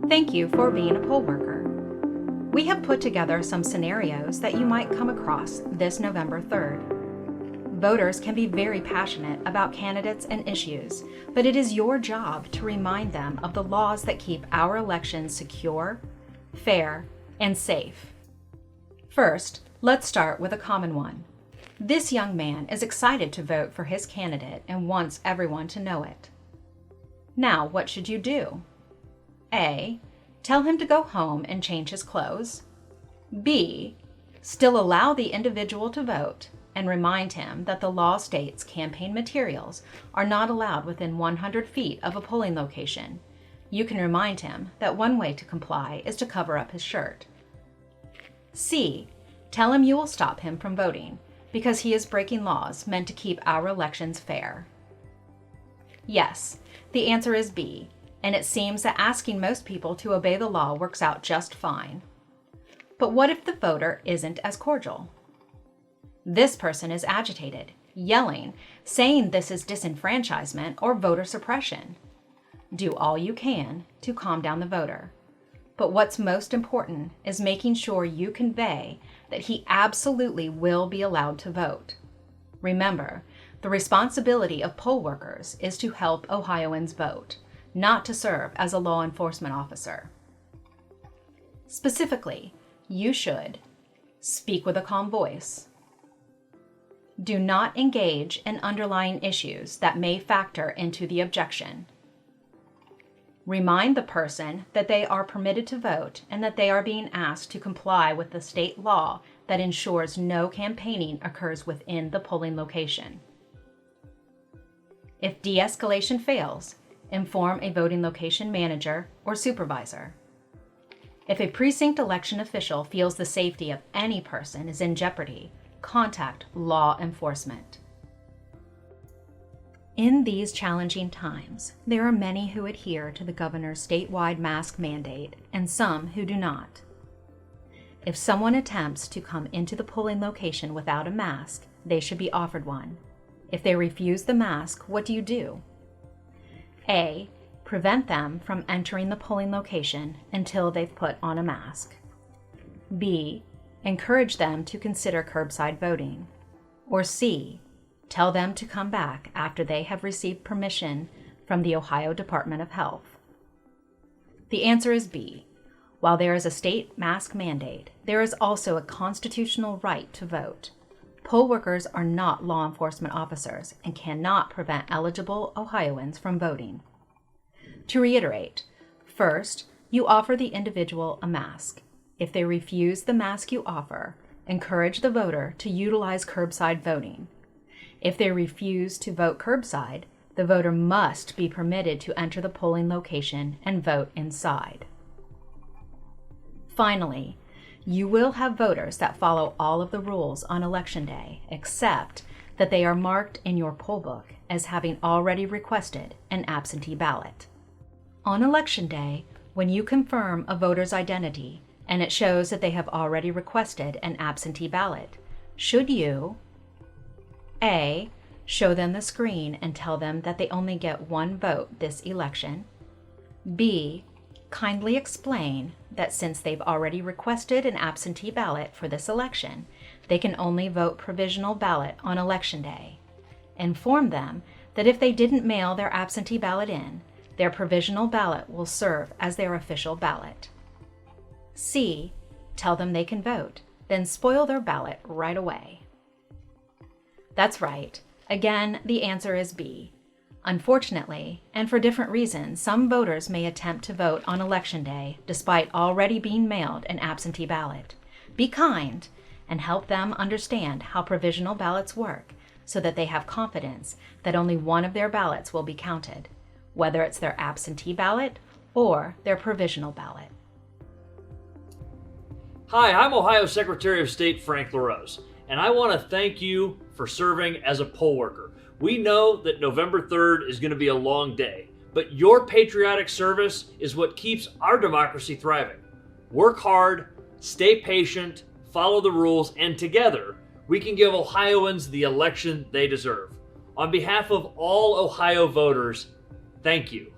Thank you for being a poll worker. We have put together some scenarios that you might come across this November 3rd. Voters can be very passionate about candidates and issues, but it is your job to remind them of the laws that keep our elections secure, fair, and safe. First, let's start with a common one. This young man is excited to vote for his candidate and wants everyone to know it. Now, what should you do? A. Tell him to go home and change his clothes. B. Still allow the individual to vote and remind him that the law states campaign materials are not allowed within 100 feet of a polling location. You can remind him that one way to comply is to cover up his shirt. C. Tell him you will stop him from voting because he is breaking laws meant to keep our elections fair. Yes, the answer is B, and it seems that asking most people to obey the law works out just fine. But what if the voter isn't as cordial? This person is agitated, yelling, saying this is disenfranchisement or voter suppression. Do all you can to calm down the voter. But what's most important is making sure you convey that he absolutely will be allowed to vote. Remember, the responsibility of poll workers is to help Ohioans vote, not to serve as a law enforcement officer. Specifically, you should speak with a calm voice. Do not engage in underlying issues that may factor into the objection. Remind the person that they are permitted to vote and that they are being asked to comply with the state law that ensures no campaigning occurs within the polling location. If de-escalation fails, inform a voting location manager or supervisor. If a precinct election official feels the safety of any person is in jeopardy, contact law enforcement. In these challenging times, there are many who adhere to the governor's statewide mask mandate and some who do not. If someone attempts to come into the polling location without a mask, they should be offered one. If they refuse the mask, what do you do? A. Prevent them from entering the polling location until they've put on a mask. B. Encourage them to consider curbside voting. Or C. Tell them to come back after they have received permission from the Ohio Department of Health. The answer is B. While there is a state mask mandate, there is also a constitutional right to vote. Poll workers are not law enforcement officers and cannot prevent eligible Ohioans from voting. To reiterate, first, you offer the individual a mask. If they refuse the mask you offer, encourage the voter to utilize curbside voting. If they refuse to vote curbside, the voter must be permitted to enter the polling location and vote inside. Finally, you will have voters that follow all of the rules on Election Day, except that they are marked in your poll book as having already requested an absentee ballot. On Election Day, when you confirm a voter's identity and it shows that they have already requested an absentee ballot, should you A. Show them the screen and tell them that they only get one vote this election. B. Kindly explain that since they've already requested an absentee ballot for this election, they can only vote provisional ballot on Election Day. Inform them that if they didn't mail their absentee ballot in, their provisional ballot will serve as their official ballot. C. Tell them they can vote, then spoil their ballot right away. That's right. Again, the answer is B. Unfortunately, and for different reasons, some voters may attempt to vote on Election Day despite already being mailed an absentee ballot. Be kind and help them understand how provisional ballots work so that they have confidence that only one of their ballots will be counted, whether it's their absentee ballot or their provisional ballot. Hi, I'm Ohio Secretary of State Frank LaRose, and I want to thank you for serving as a poll worker. We know that November 3rd is going to be a long day, but your patriotic service is what keeps our democracy thriving. Work hard, stay patient, follow the rules, and together we can give Ohioans the election they deserve. On behalf of all Ohio voters, thank you.